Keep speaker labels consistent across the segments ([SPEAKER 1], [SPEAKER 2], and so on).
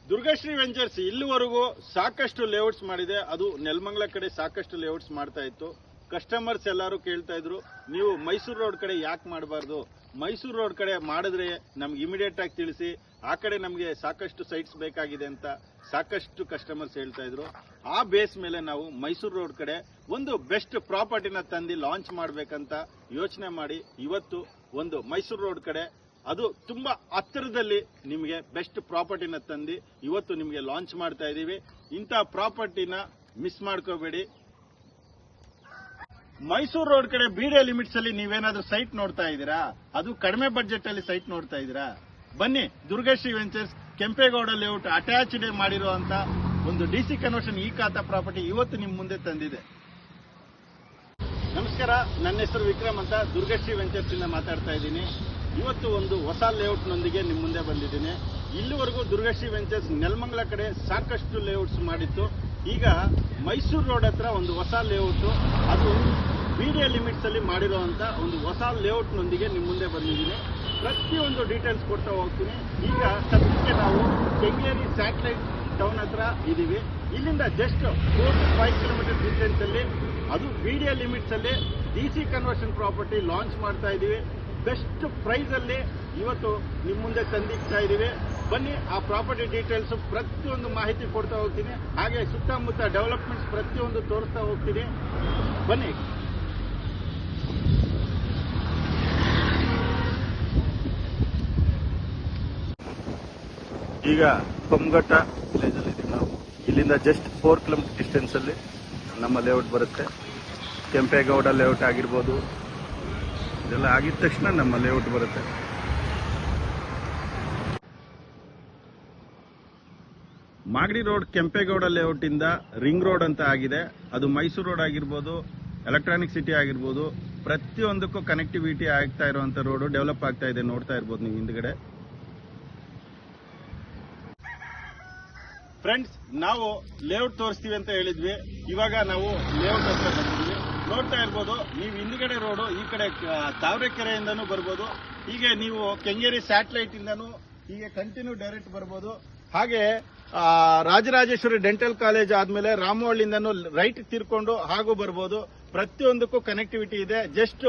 [SPEAKER 1] Durgashree ventures ಇಲ್ಲಿವರೆಗೂ ಸಾಕಷ್ಟು layouts ಮಾಡಿದೆ. ಅದು ನೆಲಮಂಗಲ ಕಡೆ ಸಾಕಷ್ಟು ಲೇಔಟ್ಸ್ ಮಾಡ್ತಾ ಇತ್ತು. ಕಸ್ಟಮರ್ಸ್ ಎಲ್ಲರೂ ಕೇಳ್ತಾ ಇದ್ರು, ನೀವು ಮೈಸೂರು ರೋಡ್ ಕಡೆ ಯಾಕೆ ಮಾಡಬಾರ್ದು, ಮೈಸೂರು ರೋಡ್ ಕಡೆ ಮಾಡಿದ್ರೆ ನಮ್ಗೆ ಇಮಿಡಿಯೇಟ್ ಆಗಿ ತಿಳಿಸಿ, ಆ ಕಡೆ ನಮಗೆ ಸಾಕಷ್ಟು ಸೈಟ್ಸ್ ಬೇಕಾಗಿದೆ ಅಂತ ಸಾಕಷ್ಟು ಕಸ್ಟಮರ್ಸ್ ಹೇಳ್ತಾ ಇದ್ರು. ಆ ಬೇಸ್ ಮೇಲೆ ನಾವು ಮೈಸೂರು ರೋಡ್ ಕಡೆ ಒಂದು ಬೆಸ್ಟ್ ಪ್ರಾಪರ್ಟಿನ ತಂದು ಲಾಂಚ್ ಮಾಡಬೇಕಂತ ಯೋಚನೆ ಮಾಡಿ ಇವತ್ತು ಒಂದು ಮೈಸೂರು ರೋಡ್ ಕಡೆ ಅದು ತುಂಬಾ ಹತ್ತಿರದಲ್ಲಿ ನಿಮಗೆ ಬೆಸ್ಟ್ ಪ್ರಾಪರ್ಟಿನ ತಂದು ಇವತ್ತು ನಿಮಗೆ ಲಾಂಚ್ ಮಾಡ್ತಾ ಇದೀವಿ. ಇಂಥ ಪ್ರಾಪರ್ಟಿನ ಮಿಸ್ ಮಾಡ್ಕೋಬೇಡಿ. ಮೈಸೂರು ರೋಡ್ ಕಡೆ ಬಿಡಿಎ ಲಿಮಿಟ್ಸ್ ಅಲ್ಲಿ ನೀವೇನಾದ್ರೂ ಸೈಟ್ ನೋಡ್ತಾ ಇದ್ದೀರಾ, ಅದು ಕಡಿಮೆ ಬಜೆಟ್ ಅಲ್ಲಿ ಸೈಟ್ ನೋಡ್ತಾ ಇದ್ದೀರಾ, ಬನ್ನಿ Durgashree ventures Kempegowda layout attached ಮಾಡಿರುವಂತ ಒಂದು ಡಿಸಿ ಕನ್ವರ್ಷನ್ ಈ ಖಾತಾ ಪ್ರಾಪರ್ಟಿ ಇವತ್ತು ನಿಮ್ ಮುಂದೆ ತಂದಿದೆ. ನಮಸ್ಕಾರ, ನನ್ನ ಹೆಸರು ವಿಕ್ರಮ್ ಅಂತ ದುರ್ಗಾಶ್ರೀ ವೆಂಚರ್ಸ್ ಇಂದ ಮಾತಾಡ್ತಾ ಇದ್ದೀನಿ. ಇವತ್ತು ಒಂದು ಹೊಸ ಲೇಔಟ್ ನೊಂದಿಗೆ ನಿಮ್ ಮುಂದೆ ಬಂದಿದ್ದೀನಿ. ಇಲ್ಲಿವರೆಗೂ ದುರ್ಗಾಶ್ರೀ ವೆಂಚರ್ಸ್ ನೆಲಮಂಗಲ ಕಡೆ ಸಾಕಷ್ಟು ಲೇಔಟ್ಸ್ ಮಾಡಿತ್ತು. ಈಗ ಮೈಸೂರು ರೋಡ್ ಹತ್ರ ಒಂದು ಹೊಸ ಲೇಔಟ್, ಅದು ಬಿಡಿಎ ಲಿಮಿಟ್ಸ್ ಅಲ್ಲಿ ಮಾಡಿರುವಂತ ಒಂದು ಹೊಸ ಲೇಔಟ್ ನೊಂದಿಗೆ ನಿಮ್ ಮುಂದೆ ಬಂದಿದ್ದೀನಿ. ಪ್ರತಿಯೊಂದು ಡೀಟೇಲ್ಸ್ ಕೊಡ್ತಾ ಹೋಗ್ತೀನಿ. ಈಗ ಸದ್ಯಕ್ಕೆ ನಾವು ಕೆಂಗೇರಿ ಸ್ಯಾಟಲೈಟ್ ಟೌನ್ ಹತ್ರ ಇದೀವಿ. ಇಲ್ಲಿಂದ ಜಸ್ಟ್ 4 to 5 ಕಿಲೋಮೀಟರ್ ಡಿಸ್ಟೆನ್ಸ್ ಅಲ್ಲಿ ಅದು ಬಿಡಿಎ ಲಿಮಿಟ್ಸ್ ಅಲ್ಲಿ ಡಿಸಿ ಕನ್ವರ್ಷನ್ ಪ್ರಾಪರ್ಟಿ ಲಾಂಚ್ ಮಾಡ್ತಾ ಇದೀವಿ. ಬೆಸ್ಟ್ ಪ್ರೈಸ್ ಅಲ್ಲಿ ಇವತ್ತು ನಿಮ್ ಮುಂದೆ ತಂದಿಡ್ತಾ ಇದೀವಿ. ಬನ್ನಿ, ಆ ಪ್ರಾಪರ್ಟಿ ಡೀಟೇಲ್ಸ್ ಪ್ರತಿಯೊಂದು ಮಾಹಿತಿ ಕೊಡ್ತಾ ಹೋಗ್ತೀನಿ. ಹಾಗೆ ಸುತ್ತಮುತ್ತ ಡೆವಲಪ್ಮೆಂಟ್ಸ್ ಪ್ರತಿಯೊಂದು ತೋರಿಸ್ತಾ ಹೋಗ್ತೀನಿ. ಬನ್ನಿ. ಈಗ ಕೊಮ್ಘಟ್ಟ ವಿಲೇಜ್ ಅಲ್ಲಿ ಇದೀವಿ ನಾವು. ಇಲ್ಲಿಂದ ಜಸ್ಟ್ 4 ಕಿಲೋಮೀಟರ್ ಡಿಸ್ಟೆನ್ಸ್ ಅಲ್ಲಿ ನಮ್ಮ ಲೇಔಟ್ ಬರುತ್ತೆ. ಕೆಂಪೇಗೌಡ ಲೇಔಟ್ ಆಗಿರ್ಬೋದು, ಇದೆಲ್ಲ ಆಗಿದ ತಕ್ಷಣ ನಮ್ಮ ಲೇಔಟ್ ಬರುತ್ತೆ. ಮಾಗಡಿ ರೋಡ್ ಕೆಂಪೇಗೌಡ ಲೇಔಟ್ ಇಂದ ರಿಂಗ್ ರೋಡ್ ಅಂತ ಆಗಿದೆ. ಅದು ಮೈಸೂರು ರೋಡ್ ಆಗಿರ್ಬೋದು, ಎಲೆಕ್ಟ್ರಾನಿಕ್ ಸಿಟಿ ಆಗಿರ್ಬೋದು, ಪ್ರತಿಯೊಂದಕ್ಕೂ ಕನೆಕ್ಟಿವಿಟಿ ಆಗ್ತಾ ಇರುವಂತ ರೋಡ್ ಡೆವಲಪ್ ಆಗ್ತಾ ಇದೆ. ನೋಡ್ತಾ ಇರ್ಬೋದು ನೀವು ಹಿಂದ್ಗಡೆ. ಫ್ರೆಂಡ್ಸ್, ನಾವು ಲೇಔಟ್ ತೋರಿಸ್ತೀವಿ ಅಂತ ಹೇಳಿದ್ವಿ. ಇವಾಗ ನಾವು ಲೇಔಟ್ ಹತ್ರ ಬಂದಿದ್ವಿ. ನೋಡ್ತಾ ಇರ್ಬೋದು ನೀವು ಹಿಂದ್ಗಡೆ ರೋಡು, ಈ ಕಡೆ ತಾವರೆಕೆರೆಯಿಂದನೂ ಬರ್ಬೋದು. ಹೀಗೆ ನೀವು ಕೆಂಗೇರಿ ಸ್ಯಾಟಲೈಟ್ ಇಂದನೂ ಹೀಗೆ ಕಂಟಿನ್ಯೂ ಡೈರೆಕ್ಟ್ ಬರ್ಬೋದು. ಹಾಗೆ ರಾಜರಾಜೇಶ್ವರಿ ಡೆಂಟಲ್ ಕಾಲೇಜ್ ಆದ್ಮೇಲೆ ರಾಮವಳ್ಳಿಯಿಂದನೂ ರೈಟ್ ತಿರ್ಕೊಂಡು ಹಾಗೂ ಬರ್ಬೋದು. ಪ್ರತಿಯೊಂದಕ್ಕೂ ಕನೆಕ್ಟಿವಿಟಿ ಇದೆ. ಜಸ್ಟ್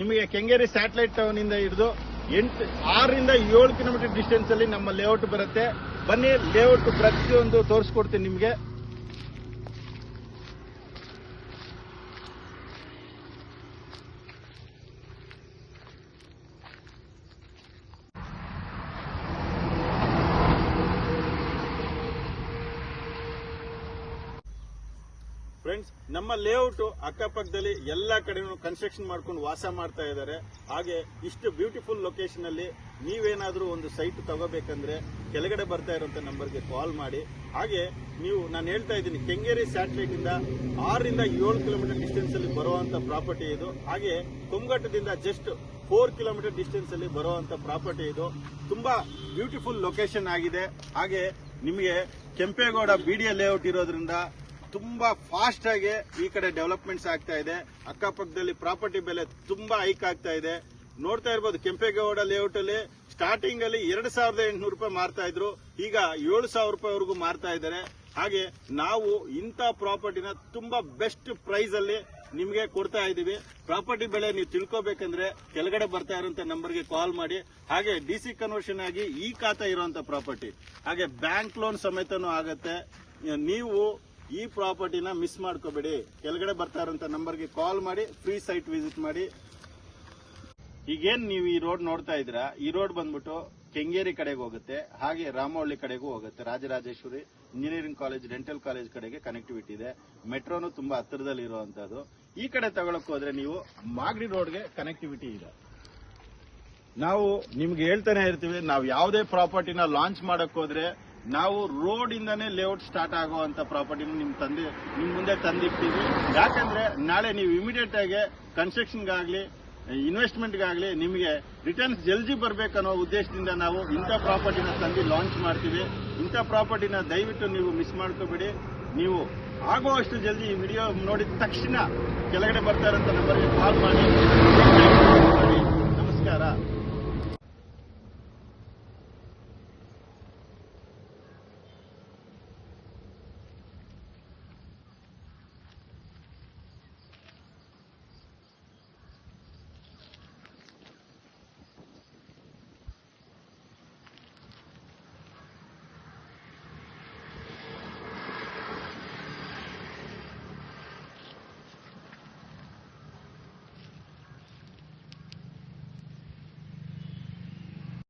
[SPEAKER 1] ನಿಮಗೆ ಕೆಂಗೇರಿ ಸ್ಯಾಟಲೈಟ್ ಟೌನ್ ಇಂದ ಹಿಡಿದು 6 ರಿಂದ 7 ಕಿಲೋಮೀಟರ್ ಡಿಸ್ಟೆನ್ಸ್ ಅಲ್ಲಿ ನಮ್ಮ ಲೇಔಟ್ ಬರುತ್ತೆ. ಬನ್ನಿ, ಲೇಔಟ್ ಪ್ರತಿಯೊಂದು ತೋರಿಸ್ಕೊಡ್ತೀನಿ ನಿಮಗೆ. ಫ್ರೆಂಡ್ಸ್, ನಮ್ಮ ಲೇಔಟ್ ಅಕ್ಕಪಕ್ಕದಲ್ಲಿ ಎಲ್ಲಾ ಕಡೆನೂ ಕನ್ಸ್ಟ್ರಕ್ಷನ್ ಮಾಡ್ಕೊಂಡು ವಾಸ ಮಾಡ್ತಾ ಇದ್ದಾರೆ. ಹಾಗೆ ಇಷ್ಟು ಬ್ಯೂಟಿಫುಲ್ ಲೊಕೇಶನ್ ಅಲ್ಲಿ ನೀವೇನಾದ್ರೂ ಒಂದು ಸೈಟ್ ತಗೋಬೇಕಂದ್ರೆ ಕೆಳಗಡೆ ಬರ್ತಾ ಇರುವಂತ ನಂಬರ್ಗೆ ಕಾಲ್ ಮಾಡಿ. ಹಾಗೆ ನಾನು ಹೇಳ್ತಾ ಇದ್ದೀನಿ, ಕೆಂಗೇರಿ ಸ್ಯಾಟಲೈಟ್ ಇಂದ 6 ರಿಂದ 7 ಕಿಲೋಮೀಟರ್ ಡಿಸ್ಟೆನ್ಸ್ ಅಲ್ಲಿ ಬರುವಂತ ಪ್ರಾಪರ್ಟಿ ಇದು. ಹಾಗೆ ಕೊಮ್ಘಟ್ಟದಿಂದ ಜಸ್ಟ್ 4 ಕಿಲೋಮೀಟರ್ ಡಿಸ್ಟೆನ್ಸ್ ಅಲ್ಲಿ ಬರುವಂತ ಪ್ರಾಪರ್ಟಿ ಇದು. ತುಂಬಾ ಬ್ಯೂಟಿಫುಲ್ ಲೊಕೇಶನ್ ಆಗಿದೆ. ಹಾಗೆ ನಿಮಗೆ ಕೆಂಪೇಗೌಡ ಬಿಡಿಎ ಲೇಔಟ್ ಇರೋದ್ರಿಂದ ತುಂಬಾ ಫಾಸ್ಟ್ ಆಗಿ ಈ ಕಡೆ ಡೆವಲಪ್ಮೆಂಟ್ಸ್ ಆಗ್ತಾ ಇದೆ. ಅಕ್ಕಪಕ್ಕದಲ್ಲಿ ಪ್ರಾಪರ್ಟಿ ಬೆಲೆ ತುಂಬಾ ಹೈಕ್ ಆಗ್ತಾ ಇದೆ. ನೋಡ್ತಾ ಇರ್ಬೋದು, ಕೆಂಪೇಗೌಡ ಲೇಔಟ್ ಅಲ್ಲಿ ಸ್ಟಾರ್ಟಿಂಗ್ ಅಲ್ಲಿ 2,800 ರೂಪಾಯಿ ಮಾರ್ತಾ ಇದ್ರು, ಈಗ 7,000 ರೂಪಾಯಿವರೆಗೂ ಮಾರ್ತಾ ಇದ್ದಾರೆ. ಹಾಗೆ ನಾವು ಇಂಥ ಪ್ರಾಪರ್ಟಿನ ತುಂಬಾ ಬೆಸ್ಟ್ ಪ್ರೈಸ್ ಅಲ್ಲಿ ನಿಮಗೆ ಕೊಡ್ತಾ ಇದೀವಿ. ಪ್ರಾಪರ್ಟಿ ಬೆಲೆ ನೀವು ತಿಳ್ಕೋಬೇಕಂದ್ರೆ ಕೆಳಗಡೆ ಬರ್ತಾ ಇರುವಂತ ನಂಬರ್ಗೆ ಕಾಲ್ ಮಾಡಿ. ಹಾಗೆ ಡಿಸಿ ಕನ್ವರ್ಷನ್ ಆಗಿ ಈ ಖಾತಾ ಇರುವಂತ ಪ್ರಾಪರ್ಟಿ, ಹಾಗೆ ಬ್ಯಾಂಕ್ ಲೋನ್ ಸಮೇತನೂ ಆಗತ್ತೆ. ನೀವು ಈ ಪ್ರಾಪರ್ಟಿನ ಮಿಸ್ ಮಾಡ್ಕೋಬೇಡಿ. ಕೆಳಗಡೆ ಬರ್ತಾ ಇರುವಂತ ನಂಬರ್ಗೆ ಕಾಲ್ ಮಾಡಿ, ಫ್ರೀ ಸೈಟ್ ವಿಸಿಟ್ ಮಾಡಿ. ಈಗೇನ್ ನೀವು ಈ ರೋಡ್ ನೋಡ್ತಾ ಇದ್ದೀರಾ, ಈ ರೋಡ್ ಬಂದ್ಬಿಟ್ಟು ಕೆಂಗೇರಿ ಕಡೆಗೆ ಹೋಗುತ್ತೆ. ಹಾಗೆ ರಾಮವಳ್ಳಿ ಕಡೆಗೂ ಹೋಗುತ್ತೆ. Rajarajeshwari engineering college, dental college ಕಡೆಗೆ ಕನೆಕ್ಟಿವಿಟಿ ಇದೆ. ಮೆಟ್ರೋನು ತುಂಬಾ ಹತ್ತಿರದಲ್ಲಿ ಇರುವಂತದ್ದು. ಈ ಕಡೆ ತಗೊಳಕ್ ಹೋದ್ರೆ ನೀವು ಮಾಗಡಿ ರೋಡ್ಗೆ ಕನೆಕ್ಟಿವಿಟಿ ಇದೆ. ನಾವು ನಿಮ್ಗೆ ಹೇಳ್ತಾನೆ ಇರ್ತೀವಿ, ನಾವು ಯಾವುದೇ ಪ್ರಾಪರ್ಟಿನ ಲಾಂಚ್ ಮಾಡಕ್ ಹೋದ್ರೆ ನಾವು ರೋಡ್ ಇಂದಾನೇ ಲೇಔಟ್ ಸ್ಟಾರ್ಟ್ ಆಗುವಂತ ಪ್ರಾಪರ್ಟಿನ ನಿಮ್ ಮುಂದೆ ತಂದಿರ್ತೀವಿ. ಯಾಕಂದ್ರೆ ನಾಳೆ ನೀವು ಇಮಿಡಿಯೇಟ್ ಆಗಿ ಕನ್ಸ್ಟ್ರಕ್ಷನ್ಗಾಗ್ಲಿ ಇನ್ವೆಸ್ಟ್ಮೆಂಟ್ಗಾಗ್ಲಿ ನಿಮಗೆ ರಿಟರ್ನ್ಸ್ ಜಲ್ದಿ ಬರ್ಬೇಕನ್ನೋ ಉದ್ದೇಶದಿಂದ ನಾವು ಇಂಥ ಪ್ರಾಪರ್ಟಿನ ತಂದು ಲಾಂಚ್ ಮಾಡ್ತೀವಿ. ಇಂಥ ಪ್ರಾಪರ್ಟಿನ ದಯವಿಟ್ಟು ನೀವು ಮಿಸ್ ಮಾಡ್ಕೋಬೇಡಿ. ನೀವು ಆಗುವಷ್ಟು ಜಲ್ದಿ ಈ ವಿಡಿಯೋ ನೋಡಿದ ತಕ್ಷಣ ಕೆಳಗಡೆ ಬರ್ತಾ ಇರೋಂಥ ನಂಬರ್ಗೆ ಕಾಲ್ ಮಾಡಿ. ನಮಸ್ಕಾರ.